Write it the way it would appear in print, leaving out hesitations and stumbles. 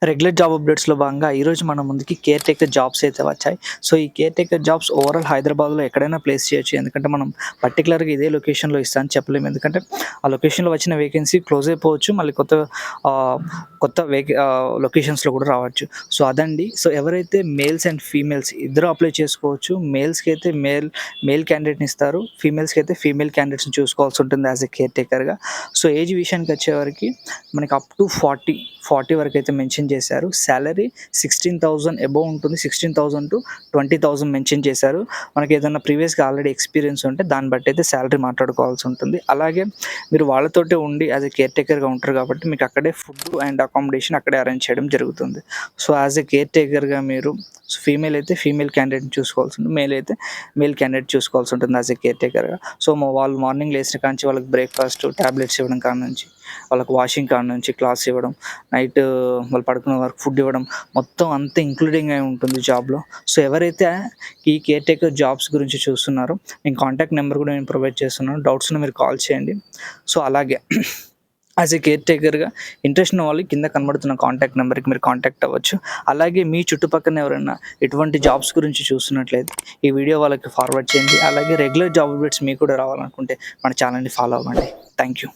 Regular job అప్డేట్స్‌లో భాగంగా ఈరోజు మన ముందుకి కేర్ టేకర్ జాబ్స్ అయితే వచ్చాయి. సో, ఈ కేర్ టేకర్ జాబ్స్ ఓవరాల్ హైదరాబాద్‌లో ఎక్కడైనా ప్లేస్ చేయొచ్చు. ఎందుకంటే మనం పర్టిక్యులర్‌గా ఇదే లొకేషన్‌లో ఇస్తా అని చెప్పలేము. ఎందుకంటే ఆ లొకేషన్‌లో వచ్చిన వేకెన్సీ క్లోజ్ అయిపోవచ్చు. మళ్ళీ ఆహ్, కొత్త లొకేషన్స్‌లో కూడా రావచ్చు. సో, అదండి. సో, ఎవరైతే మేల్స్ అండ్ ఫీమేల్స్ ఇద్దరు అప్లై చేసుకోవచ్చు. మేల్స్‌కి అయితే మేల్ క్యాండిడేట్‌ని ఇస్తారు. ఫీమేల్స్‌కి అయితే ఫీమేల్ క్యాండిడేట్స్‌ని చూసుకోవాల్సి ఉంటుంది యాస్ ఎ కేర్ టేకర్‌గా. సో, ఏజ్ విషయానికి వచ్చేవరకి మనకి అప్ టు 40 వరకు అయితే మెన్షన్ చేశారు. సాలరీ 16,000 అబోవ్ ఉంటుంది. 16,000-20,000 మెన్షన్ చేశారు. మనకి ఏదైనా ప్రీవియస్‌గా ఆల్రెడీ ఎక్స్‌పీరియన్స్ ఉంటే దాన్ని బట్టి అయితే సాలరీ మాట్లాడుకోవాల్సి ఉంటుంది. అలాగే మీరు వాళ్ళతోటే ఉండి యాస్ ఎ కేర్ టేకర్‌గా ఉంటారు కాబట్టి మీకు అక్కడే ఫుడ్ అండ్ అకామిడేషన్ అక్కడే అరేంజ్ చేయడం జరుగుతుంది. సో, యాస్ ఎ కేర్ టేకర్‌గా మీరు ఫీమేల్ అయితే ఫీమేల్ క్యాండిడేట్‌ని చూసుకోవాల్సి ఉంటుంది. మేల్ అయితే మేల్ క్యాండిడేట్ చూసుకోవాల్సి ఉంటుంది యాస్ ఎ కేర్ టేకర్‌గా. సో, వాళ్ళు మార్నింగ్ లేచిన కాడ నుంచి వాళ్ళకి బ్రేక్‌ఫాస్ట్, టాబ్లెట్స్ ఇవ్వడం కాడ నుంచి, వాళ్ళకి వాషింగ్ కాడ నుంచి, క్లాత్స్ ఇవ్వడం, నైట్ వాళ్ళు పడుకునే వరకు ఫుడ్ ఇవ్వడం, మొత్తం అంతా ఇంక్లూడింగ్ అయి ఉంటుంది జాబ్‌లో. సో, ఎవరైతే ఈ కేర్ టేకర్ జాబ్స్ గురించి చూస్తున్నారో నేను కాంటాక్ట్ నెంబర్ కూడా నేను ప్రొవైడ్ చేస్తున్నాను. డౌట్స్ ఉన్న మీరు కాల్ చేయండి. సో, అలాగే యాజ్ ఎ కేర్ టేకర్‌గా ఇంట్రెస్ట్ ఉన్న వాళ్ళు కింద కనబడుతున్న కాంటాక్ట్ నెంబర్‌కి మీరు కాంటాక్ట్ అవ్వచ్చు. అలాగే మీ చుట్టుపక్కన ఎవరైనా ఇటువంటి జాబ్స్ గురించి చూస్తున్నట్లయితే ఈ వీడియో వాళ్ళకి ఫార్వర్డ్ చేయండి. అలాగే రెగ్యులర్ జాబ్ అప్డేట్స్ మీకు కూడా రావాలనుకుంటే మన ఛానల్‌ని ఫాలో అవ్వండి. Thank you.